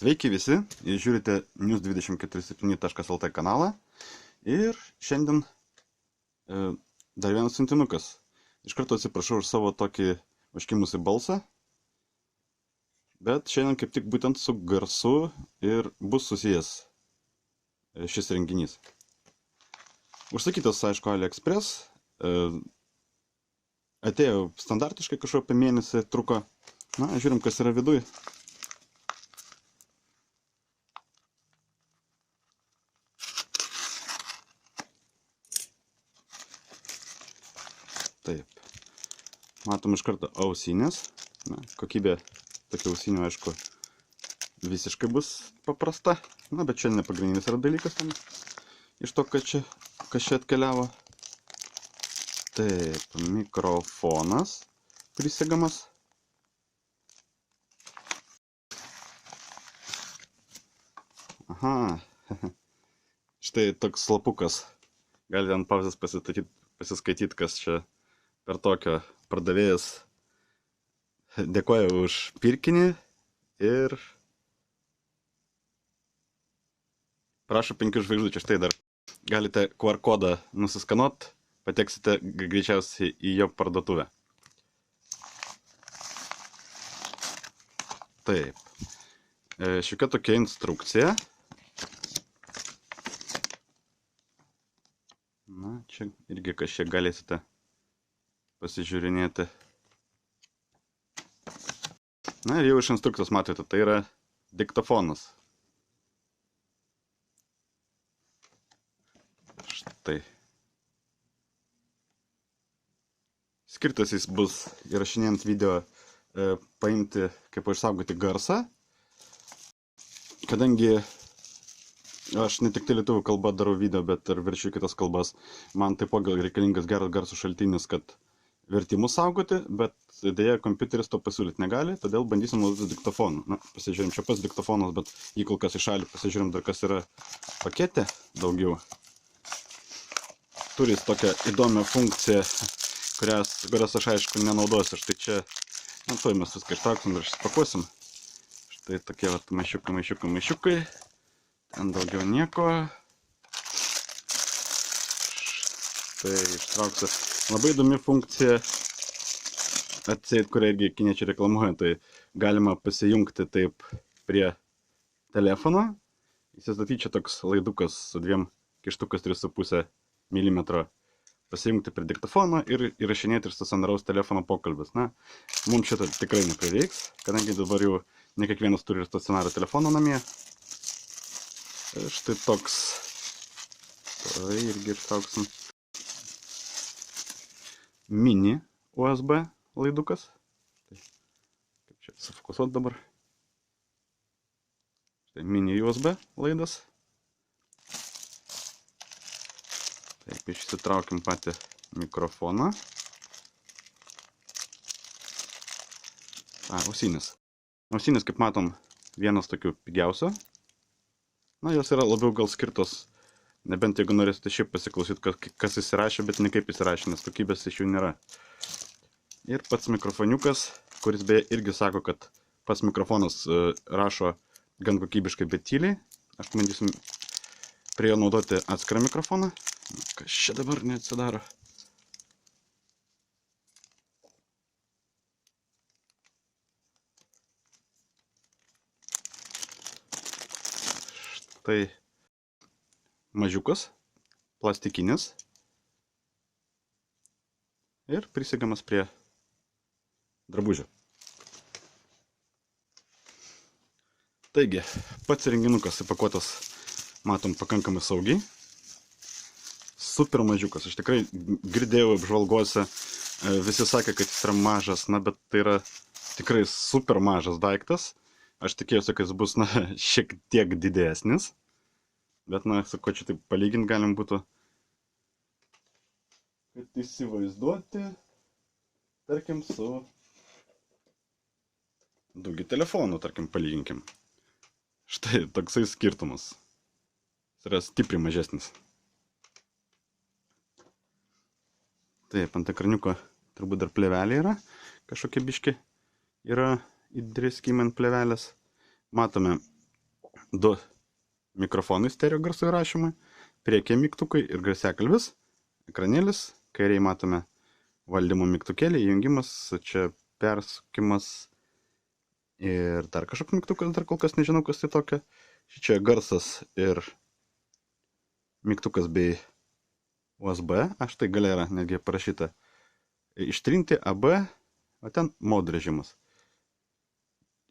Sveiki visi, jūs žiūrite news247.lt kanalą ir šiandien dar vienas siuntinukas. Iš karto atsiprašau už savo tokį užkimusį balsą, bet šiandien kaip tik būtent su garsu ir bus susijęs šis renginys. Užsakytas, aišku, AliExpress, atėjo standartiškai kažko apie mėnesį truko. Na, žiūrim, kas yra viduj. Taip, matom iš karto ausinės. Na, kokybė tokia ausinių, aišku, visiškai bus paprasta. Na, bet čia ne pagrindinis yra dalykas ten iš to, kas čia atkeliavo. Taip, mikrofonas prisegamas. Aha, štai toks slapukas. Galite ant pauzės pasiskaityti, kas čia per tokio. Pardavėjas dėkoja už pirkinį ir prašo 5 žvaigždučių. Štai dar galite QR kodą nusiskanuot, pateksite greičiausiai į jo parduotuvę. Taip, šiokia tokia instrukcija. Na, čia irgi kažkiek galėsite pasižiūrinėti. Na ir jau iš instrukcijos matote, tai yra diktofonas. Štai. Skirtas jis bus įrašinėjant video paimti, kaip išsaugoti garsą. Kadangi aš ne tik tai lietuvių kalba darau video, bet ir verčiu kitas kalbas, man taipogi reikalingas geras garso šaltinis, kad vertimus saugoti, bet dėja kompiuteris to pasiūlyti negali, todėl bandysim naudoti diktofoną. Na, pasižiūrim, čia pas diktofonas, bet jį kol kas į šalį, pasižiūrim dar kas yra pakete daugiau. Turi tokią įdomią funkciją, kurias aš aišku nenaudosiu. Štai čia, na, tuoj mes viską ištrauksim ir išspakuosim. Štai tokie vat maišiukai. Ten daugiau nieko. Štai ištrauksiu. Labai įdomi funkcija, atseit, kurią irgi kiniečiai reklamuoja, tai galima pasijungti taip prie telefono. Įsistatyti čia toks laidukas su 2 kištukas 3,5 mm. Pasijungti prie diktofono ir įrašinėti ir stacionaraus telefono pokalbis. Na, mums šitą tikrai neprireiks, kadangi dabar jau ne kiekvienas turi ir stacionarų telefoną namie. Štai toks. Tai irgi ištrauksim. Mini USB laidukas. Kaip čia sufokusuoti dabar. Štai mini USB laidas. Taip, išsitraukim patį mikrofoną. Ausinės. Ausinės, kaip matom, vienas tokių pigiausių. Na, jos yra labiau gal skirtos, nebent jeigu norėsite šiaip pasiklausyti, kas įsirašė, bet ne kaip įsirašė, nes kokybės iš jų nėra. Ir pats mikrofoniukas, kuris beje irgi sako, kad pats mikrofonas rašo gan kokybiškai, bet tyliai. Aš bandysim prie jo naudoti atskirą mikrofoną. Kas čia dabar neatsidaro? Tai mažiukas, plastikinis ir prisegamas prie drabužio. Taigi, pats renginukas įpakuotas, matom, pakankamai saugiai. Super mažiukas, aš tikrai girdėjau apžvalgose, visi sakė, kad jis yra mažas, na, bet tai yra tikrai super mažas daiktas. Aš tikėjausi, kad jis bus, na, šiek tiek didesnis. Bet, na, su ko čia taip palyginti galim būtų. Kad įsivaizduoti, tarkim, su 2G telefonu, tarkim, palyginkim. Štai, toksai skirtumas. Jis yra stipriai mažesnis. Taip, ant ekraniuko turbūt dar plėvelė yra. Kažkokie biški yra įdriskime ant plėvelės. Matome du mikrofonai stereo garso įrašymui, priekyje mygtukai ir garsiakalbis, ekranėlis, kairiai matome valdymo mygtukėlį, įjungimas, čia persukimas ir dar kažkoks mygtukas, dar kol kas nežinau, kas tai tokia. Čia garsas ir mygtukas bei USB, aš tai galia yra netgi parašyta ištrinti AB, o ten mode režimas.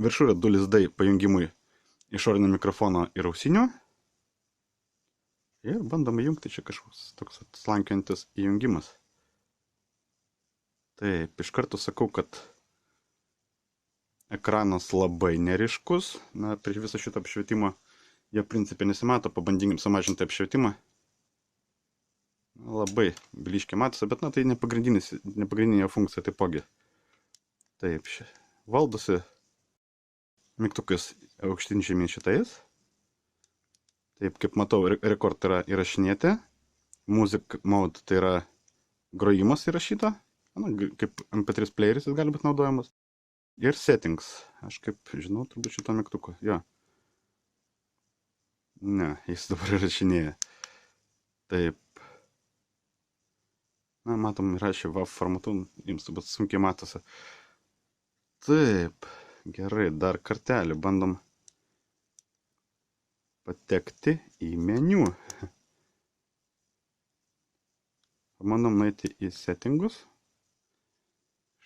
Viršų yra du lizdai pajungimui išorinio mikrofono ir ausinių. Ir bandom įjungti, čia kažkoks toks slankiantis įjungimas. Taip, iš karto sakau, kad ekranas labai neryškus. Na, prieš visą šitą apšvietimą jie principė nesimato, pabandykim sumažinti apšvietimą. Labai blyškiai matosi, bet na, tai ne pagrindinė funkcija taipogi. Taip, valdosi mygtukas aukštyn žemyn šitais. Taip, kaip matau, rekord yra įrašinėti. Music mode tai yra grojimas įrašyta. Na, kaip MP3 playeris jis gali būti naudojamas. Ir settings. Aš kaip žinau, turbūt šito mygtuko. Jo. Ne, jis dabar įrašinėja. Taip. Na, matom, įrašė WAV formatu. Jums turbūt sunkiai matosi. Taip. Gerai, dar kartelį bandom patekti į meniu. Bandom nueiti į settingus.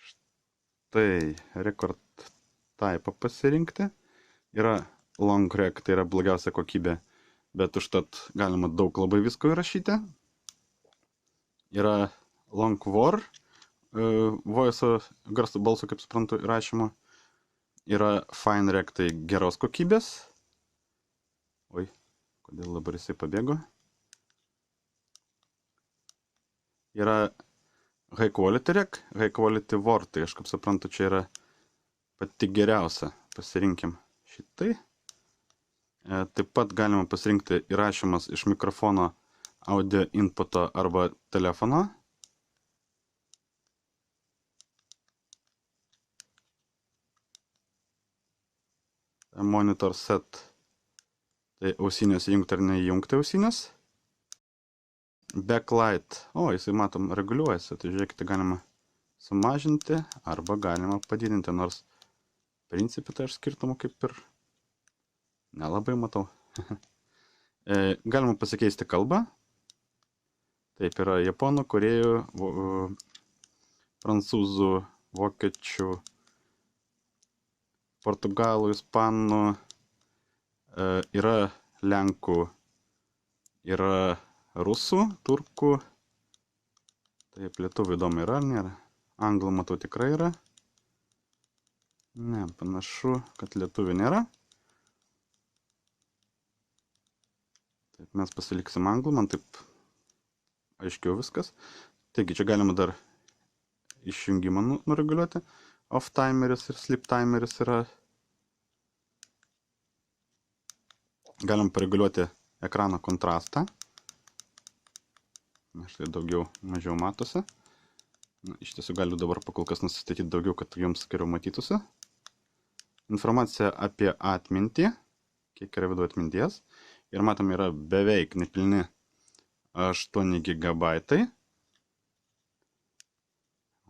Štai, record type pasirinkti. Yra long rec, tai yra blogiausia kokybė, bet užtat galima daug labai visko įrašyti. Yra long war, voice garso balso, kaip suprantu, įrašymo. Yra fine rec, tai geros kokybės. Oi, kodėl dabar jisai pabėgo? Yra high quality rec, high quality war, tai aš kaip suprantu, čia yra pati geriausia. Pasirinkim šitai. Taip pat galima pasirinkti įrašymas iš mikrofono, audio inputo arba telefono. Monitor set, tai ausinės įjungti ar neįjungti ausinės. Backlight, jisai matom reguliuojasi, tai žiūrėkite, galima sumažinti arba galima padidinti, nors principį tai aš skirtumų kaip ir nelabai matau. Galima pasikeisti kalbą. Taip, yra japonų, korėjų, prancūzų, vokiečių, portugalų, ispanų, yra lenkų, yra rusų, turkų, taip, lietuvių įdomu yra, ar nėra? Anglų matau tikrai yra. Ne, panašu, kad lietuvių nėra. Taip, mes pasiliksim anglų, man taip aiškiau viskas. Taigi, čia galima dar išjungimą nureguliuoti. Off timeris ir sleep timeris yra. Galim pareguliuoti ekrano kontrastą. Štai daugiau, mažiau matosi. Na, iš tiesų galiu dabar pakol kas nusistatyti daugiau, kad jums geriau matytųsi. Informacija apie atmintį, kiek yra vidų atminties. Ir matom, yra beveik nepilni 8 GB.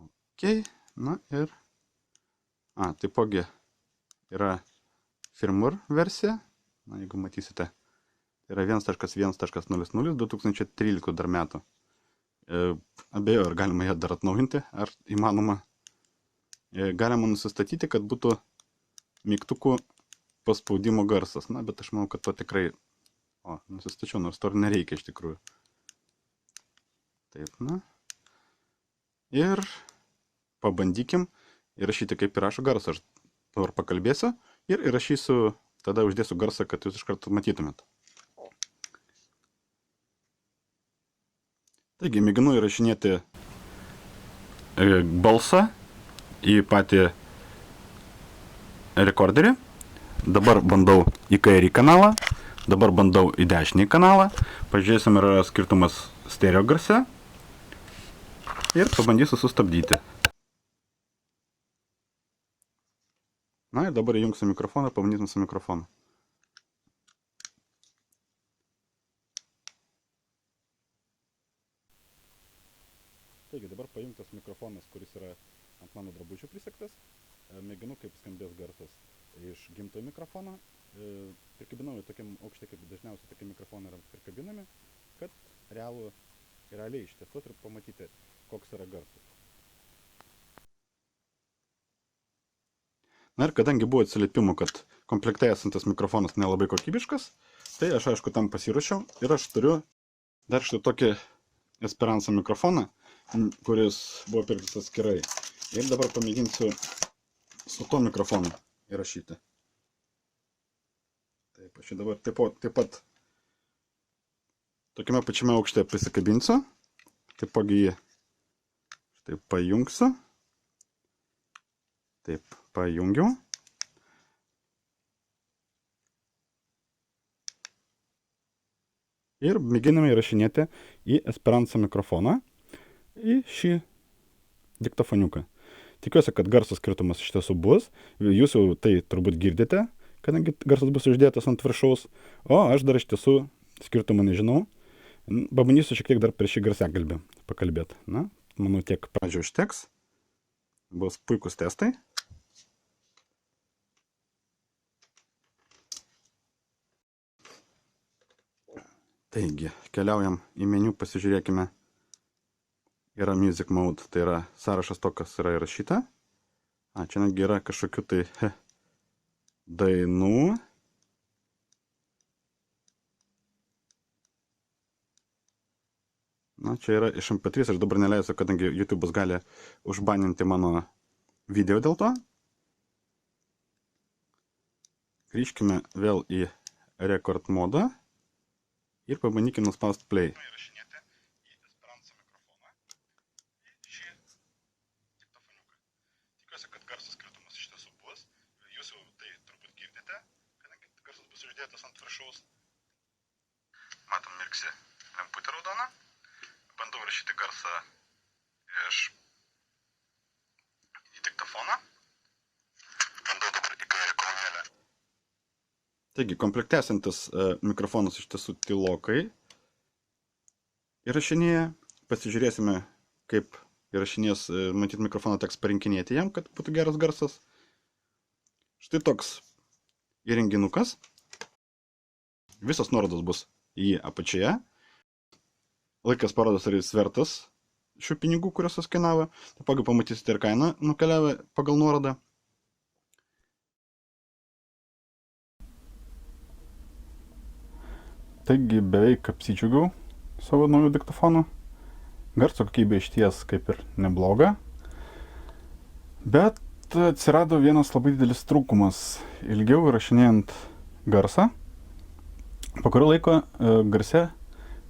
Ok, na ir taipogi yra firmware versija. Na, jeigu matysite, tai yra 1.1.00 2013 dar metų. Abejo, ar galima ją dar atnaujinti, ar įmanoma. Galima nusistatyti, kad būtų mygtukų paspaudimo garsas. Na, bet aš manau, kad to tikrai... nusistačiau, nors to nereikia iš tikrųjų. Taip, na. Ir pabandykim įrašyti, kaip įrašo garsą. Aš dabar pakalbėsiu ir įrašysiu, tada uždėsiu garsą, kad jūs iš karto matytumėt. Taigi, mėginu įrašinėti balsą į patį rekorderį. Dabar bandau į kairį kanalą, dabar bandau į dešinį kanalą. Pažiūrėsim, ar yra skirtumas stereo garse. Ir pabandysiu sustabdyti. Na ir dabar įjungsiu mikrofoną, pabandysim su mikrofonu. mikrofonas, kuris yra ant mano drabužių prisegtas. Mėginu, kaip skambės garsas iš gimtojo mikrofono. Prikabinau į tokiam aukšte, kaip dažniausiai tokie mikrofonai yra prikabinami, kad realiai ištestuoti ir pamatyti, koks yra garsas. Na ir kadangi buvo atsiliepimų, kad komplekte esantis mikrofonas nelabai kokybiškas, tai aš aišku tam pasiruošiau ir aš turiu dar štai tokį Esperanza mikrofoną, kuris buvo pirktas atskirai. Ir dabar pamėginsiu su to mikrofonu įrašyti. Taip, aš dabar taip pat tokiame pačiame aukšte prisikabinsiu. Taipogi jį štai pajungsiu. Taip, pajungiau. Ir mėginame įrašinėti į Esperanza mikrofoną į šį diktofoniuką. Tikiuosi, kad garso skirtumas iš tiesų bus. Jūs jau tai turbūt girdite, kadangi garsas bus uždėtas ant viršaus. O aš dar iš tiesų skirtumą nežinau. Pabandysiu šiek tiek dar prieš šį garsiakalbį pakalbėti. Na, manau, tiek pradžio užteks. Bus puikus testai. Taigi, keliaujam į meniu, pasižiūrėkime. Yra Music Mode, tai yra sąrašas to, kas yra įrašyta. Čia netgi yra kažkokių tai dainų. Na, čia yra iš MP3, aš dabar neleisiu, kadangi YouTube'as gali užbaninti mano video dėl to. Grįžkime vėl į Record modą ir pabandykime nuspausti play. Kad garsas skirtumas iš tiesų bus. Jūs jau tai turbūt girdite, kadangi garsas bus uždėtas ant viršaus. Matom, mirksi lemputė raudona. Bandau rašyti garsą į diktofoną. Bandau dabar į kolonėlę. Taigi, komplekte esantis mikrofonas iš tiesų tylokai įrašinėja. Pasižiūrėsime, kaip įrašinės, matyt, mikrofoną teks parinkinėti jam, kad būtų geras garsas. Štai toks įrenginukas. Visos nuorodos bus į apačioje. Laikas parodos, ar jis vertas šių pinigų, kurios jis kainavo. Taipogi pamatysite ir kainą nukeliavę pagal nuorodą. Taigi beveik apsidžiaugiau savo naujų diktofonų. Garso kokybė išties kaip ir nebloga, bet atsirado vienas labai didelis trūkumas. Ilgiau įrašinėjant garsą, po kurio laiko garse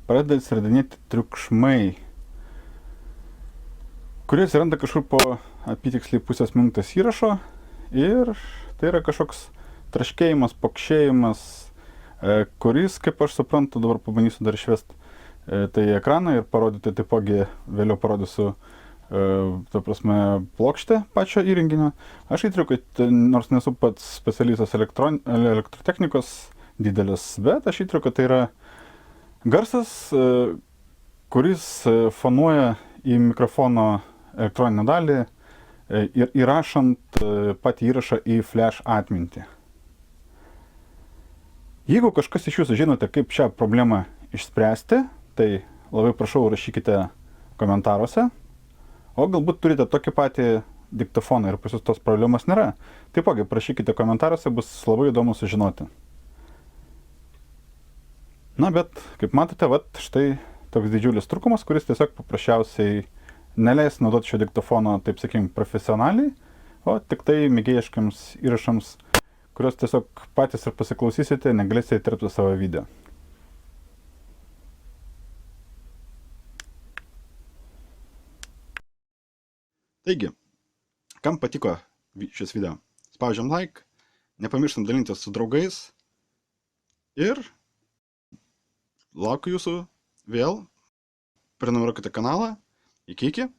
pradeda atsiradinėti triukšmai, kurie atsiranda kažkur po apytiksliai pusės minutės įrašo ir tai yra kažkoks traškėjimas, pokšėjimas, kuris, kaip aš suprantu, dabar pabandysiu dar išvesti tai ekraną ir parodyti, taipogi vėliau parodysiu, ta prasme, plokštę pačio įrenginio. Aš įtariu, kad nors nesu pats specialistas elektrotechnikos didelis, bet aš įtariu, kad tai yra garsas, kuris fonuoja į mikrofono elektroninę dalį ir įrašant patį įrašą į flash atmintį. Jeigu kažkas iš jūsų žinote, kaip šią problemą išspręsti, tai labai prašau rašykite komentaruose, o galbūt turite tokį patį diktofoną ir pas jūs tos problemos nėra. Taipogi prašykite komentaruose, bus labai įdomu sužinoti. Na, bet, kaip matote, štai toks didžiulis trūkumas, kuris tiesiog paprasčiausiai neleis naudoti šio diktofono, taip sakykim, profesionaliai, o tik tai mėgėjiškiams įrašams, kurios tiesiog patys ir pasiklausysite, negalėsite įterpti savo video. Taigi, kam patiko šis video? Spaudžiam like, nepamirštam dalintis su draugais ir laukiu jūsų vėl. Prenumeruokite kanalą. Iki.